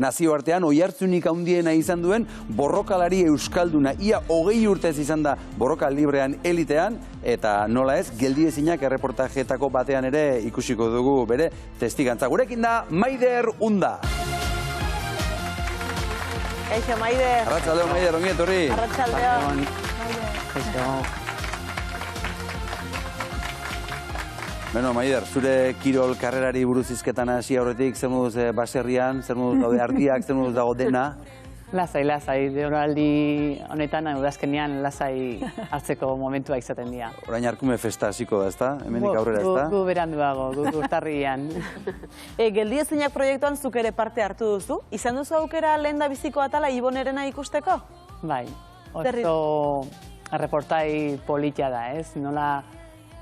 Nazioartean oihartzunik handiena izan duen borrokalari euskalduna. Ia 20 urtez izan da borroka librean elitean, eta nola ez, geldiezinak erreportajeetako batean ere ikusiko dugu bere testigantza. Gurekin da Maider Unda. Kaixo, Maider. Arratsaldeo, Maider, ongi etorri. Arratsaldeo. Beno, Maider, zure kirol karrerari buruz hizketan hasi aurretik, zer moduz baserrian, zer moduz daude argiak, zer moduz dago dena? Lasai, denboraldi honetan, udazkenean lasai hartzeko momentua izaten dira. Orain Arkume festa hasiko da, ezta? Hemendik aurrera, ezta? Gu beranduago, gu urtarrian. Geldiezinak proiektuan zuk ere parte hartu duzu. Izan duzu aukera lehendabiziko atala Ibonerena ikusteko? Bai, oso reportai politia da, ez? Nola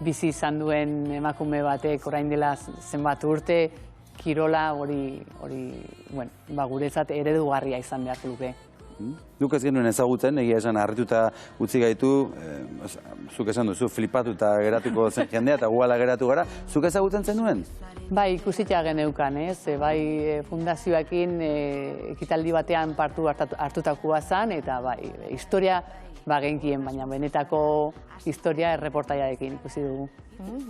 bizi izan duen emakume batek orain dela zenbat urte, kirola hori, guretzat eredugarria izan beharko luke. Duk ez genuen ezagutzen, egia esan harrituta utzi gaitu, zuk esan duzu, flipatuta geratuko zen jendea, eta guala geratu gara, zuk ezagutzen zenuen? Bai, ikusitea geneukan, ez? Bai, fundazioekin ekitaldi batean partu hartutakoa zen, eta bai, historia genkien, baina benetako historia erreportaiarekin ikusi dugu.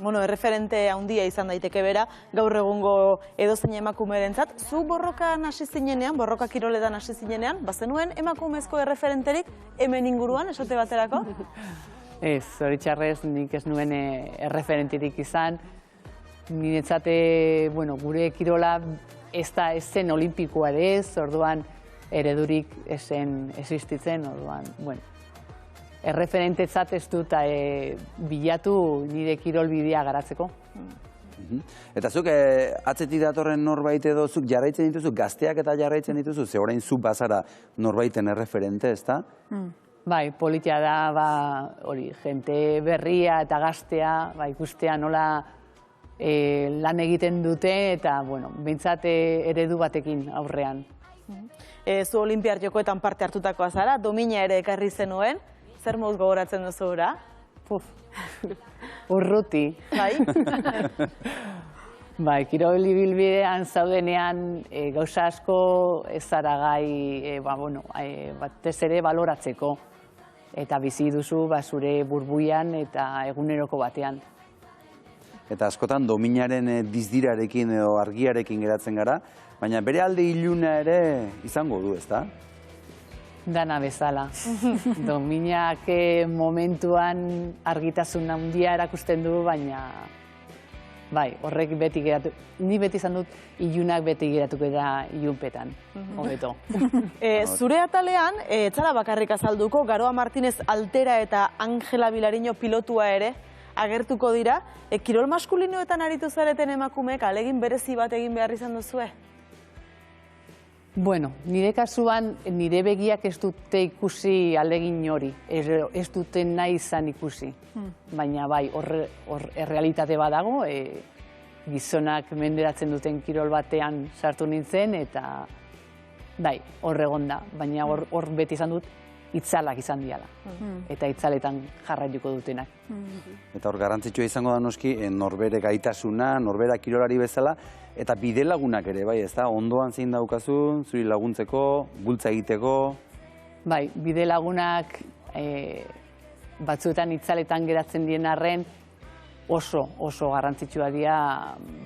Bueno, erreferente handia izan daiteke bera, gaur egungo edozein emakumerentzat. Zu borrokan hasi zinenean, borroka kiroletan hasi zinenean, bazenuen emakumezko erreferenterik hemen inguruan, esate baterako? Ez, zoritxarrez nik ez nuen erreferentirik izan. Niretzate, gure kirola ez zen olimpikoa ere ez, orduan eredurik esen existitzen, orduan, erreferentetzat ez dut bilatu nire kirol bidea garatzeko. Eta zuk atzetik datorren norbait edo zuk jarraitzen dituzu, gazteak eta jarraitzen dituzu, ze orain zu bazara norbaiten erreferente, ez da? Bai, politia da, hori, jente berria eta gaztea, ikustea nola lan egiten dute eta, behintzat eredu batekin aurrean. Zu Olinpiar Jokoetan parte hartutakoa zara, domina ere ekarri zenuen. Zer moduz gogoratzen duzu ura? Urruti. Bai? Bai, kirol ibilbidean zaudenean gauza asko ez zara gai, batez ere baloratzeko. Eta bizi duzu zure burbuian eta eguneroko batean. Eta askotan dominaren dizdirarekin edo argiarekin geratzen gara, baina bere alde iluna ere izango du, ezta? Dana bezala. Dominak momentuan argitasun handia erakusten du, baina bai, horrek beti geratu, ni beti izan dut ilunak beti geratuko da ilunpetan, hobeto. Zure atalean, etzara bakarrik azalduko, Garoa Martinez Altera eta Angela Vilariño pilotua ere agertuko dira. Kirol maskulinoetan aritu zareten emakumeek alegin berezi bat egin behar izan duzue? Nire kasuan, nire begiak ez dute ikusi alegin hori, ez dute nahi izan ikusi. Baina bai, hor errealitate badago, gizonak menderatzen duten kirol batean sartu nintzen, eta bai, hor egon da. Baina hor beti izan dut, itzalak izan diala. Eta itzaletan jarraituko dutenak. Eta hor garrantzitsua izango da noski, norbere gaitasuna, norbera kirolari bezala, eta bide lagunak ere, bai, ez da? Ondoan zein daukazun, zuri laguntzeko, bultza egiteko? Bai, bide lagunak batzuetan itzaletan geratzen dien arren oso garrantzitsua dira,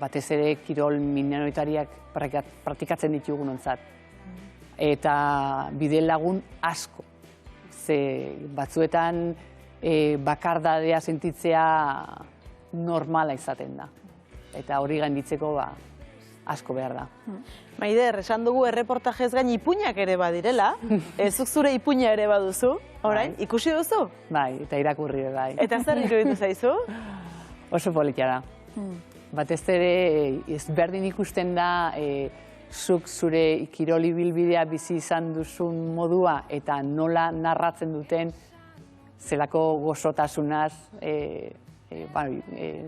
batez ere kirol minoritariak praktikatzen ditugunontzat. Eta bide lagun asko. Ze batzuetan bakardadea sentitzea normala izaten da. Eta hori gainditzeko asko behar da. Maider, esan dugu erreportajez gain ipuinak ere badirela. Zuk zure ipuina ere baduzu, orain, ikusi duzu? Bai, eta irakurri bai. Eta zer iruditu zaizu? Oso politia da. Batez ere ezberdin ikusten da zuk zure kirol ibilbidea bizi izan duzun modua eta nola narratzen duten zelako gozotasunaz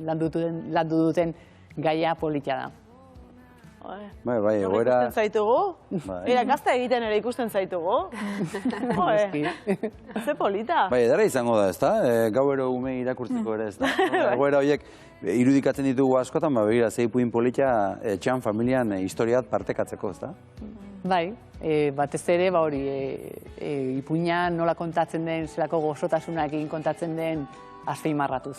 landu duten gaia politia da. Bai, egoera... Ikusten zaitugu? Era, gazta egiten ere ikusten zaitugu? Ze polita. Bai, edera izango da, ez da? Gauero ume irakurtzeko ere, ez da? Egoera horiek irudikatzen ditugu askotan, begira, ze ipuin polita etxean, familian, historiat partekatzeko, ez da? Bai, batez ere, hori, ipuina nola kontatzen den, zelako gozotasunak egin kontatzen den, azpimarratuz.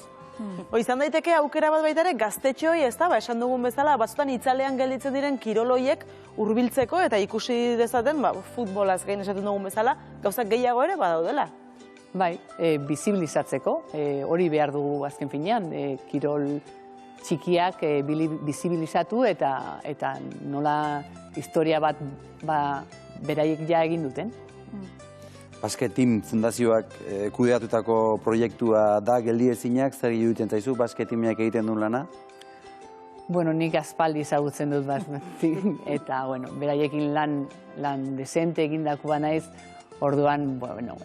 Izan daiteke aukera bat baita ere gaztetxoi, ez da, esan dugun bezala, batzutan itzalean gelditzen diren kiroloiek hurbiltzeko eta ikusi dezaten, futbolaz gain esaten dugun bezala, gauzak gehiago ere badaudela. Bai, bizibilizatzeko, hori behar dugu azken finean, kirol txikiak bizibilizatu eta nola historia bat beraiek ja egin duten. Basket Team Fundazioak kudeatutako proiektua da geldiezinak, zer iruditzen zaizu Basket Teamiak egiten duen lana? Bueno, nik aspaldi ezagutzen dut eta, bueno, beraiekin lan desente egindakoa naiz, orduan, bueno,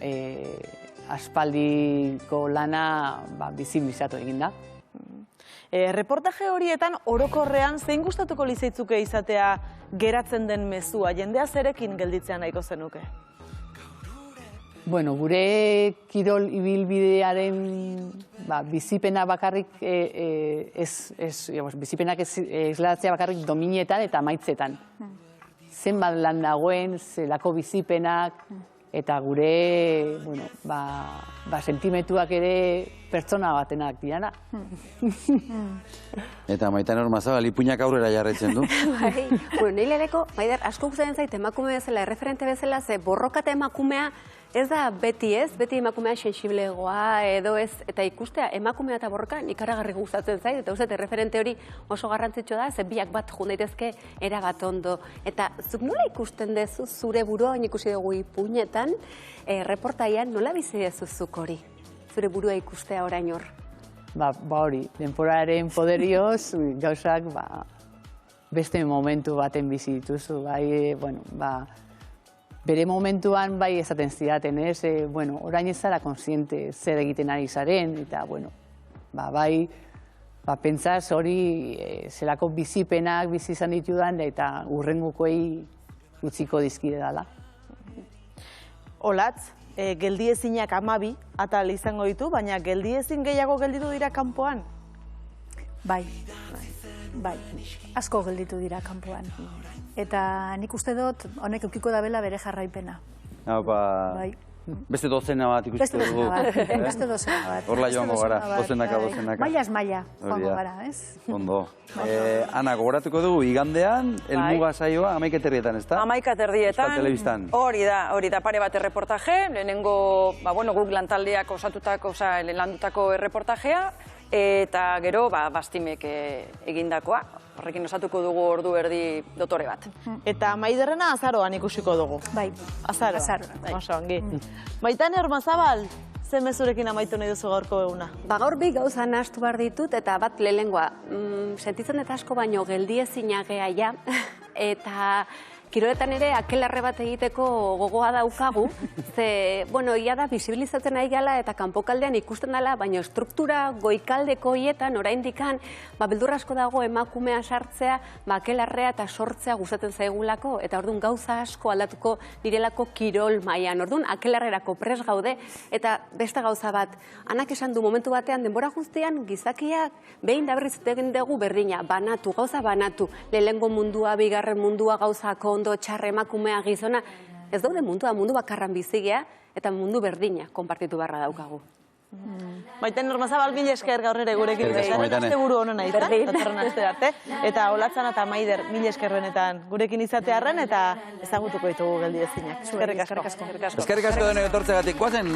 aspaldiko lana bizibilizatu egin da. Reportaje horietan orokorrean zein gustatuko lizaitzuke izatea geratzen den mezua, jendea zerekin gelditzea nahiko zenuke? Bueno, gure kirol ibilbidearen bizipena bakarrik bizipenak eslatzea bakarrik dominietan eta maitzetan. Zenbat lan dagoen, zelako bizipenak, eta gure, bueno, sentimentuak ere pertsona batenak dirana. Eta Maitan Ormazabal, ipuinak aurrera jarraitzen du. Bai, nahi leheneko, Maider, asko gustatzen zait emakume bezala, erreferente bezala, ze borrokata emakumea ez da beti beti emakumea sensiblegoa edo ez, eta ikustea emakumea eta borroka ikaragarri gustatzen zait, eta uste, erreferente hori oso garrantzitsua da, ze biak bat joan daitezke erabat ondo. Eta zuk nola ikusten dezu zure burua, ikusi dugu ipuinetan, reportaian nola bizi dezuzuk hori? Zure burua ikustea orain hor? Hori, denporaren poderioz, gauzak beste momentu baten bizi dituzu, bere momentuan bai esaten zidaten, orain ez zara konsiente zer egiten ari zaren, eta, pentsaz hori zelako bizipenak bizi izan ditudan, eta hurrengokoei utziko dizkide dela. Olatz, geldiezinak 12 atal izango ditu, baina geldiezin gehiago gelditu dira kanpoan? Bai, asko gelditu dira kanpoan. Eta nik uste dut, honek eukiko da bela bere jarraipena. Beste dozena bat ikusten dugu. Beste dozena bat. Horla joango gara, dozenaka. Mailaz maila joango gara, ez? Ondo. Ana, gogoratuko dugu, igandean, helmuga saioa 11:00 ez da? 11:00. Euskal Telebistan. Hori da pare bat erreportaje, lehenengo, guk lantaldeak osatutako, landutako erreportajea, eta gero, Bastimek egindakoa. Horrekin osatuko dugu ordu erdi dotore bat. Eta Maiderrena azaroan ikusiko dugu. Bai, azaroan. Oso, ongi. Maitan Ormazabal, ze mezurekin amaitu nahi duzu gaurko eguna? Gaur bi gauza nahastu behar ditut, eta bat lehengoa, sentitzen eta asko baino geldiezina gea ja, eta kiroletan ere akelarre bat egiteko gogoa daukagu, ze, ia da, bisibilizatzen nahi gala eta kanpokaldean ikusten dela, baina struktura goikaldeko hietan, oraindikan, beldurra asko dago emakumea sartzea, akelarrea eta sortzea gustatzen zaigulako, eta orduan gauza asko aldatuko direlako kirol mailan. Orduan, akelarrerako pres gaude, eta beste gauza bat, Anak esan du momentu batean, denbora guztian, gizakiak behin da berriz egin dugu berdina, banatu, gauza banatu, lehengo mundua, bigarren mundua, gauzako ondo, txarre, emakumea, gizona, ez daude mundu bakarran bizigea, eta mundu berdina konpartitu barra daukagu. Maitan Ormazabal, mila esker gaur ere gurekin. Aste buru honena izan, datorren aste arte. Eta Olatzan eta Maider, mila esker benetan gurekin izatearren, eta ezagutuko ditugu geldiezinak. Eskerrik asko. Eskerrik asko denei etortzegatik. Guazen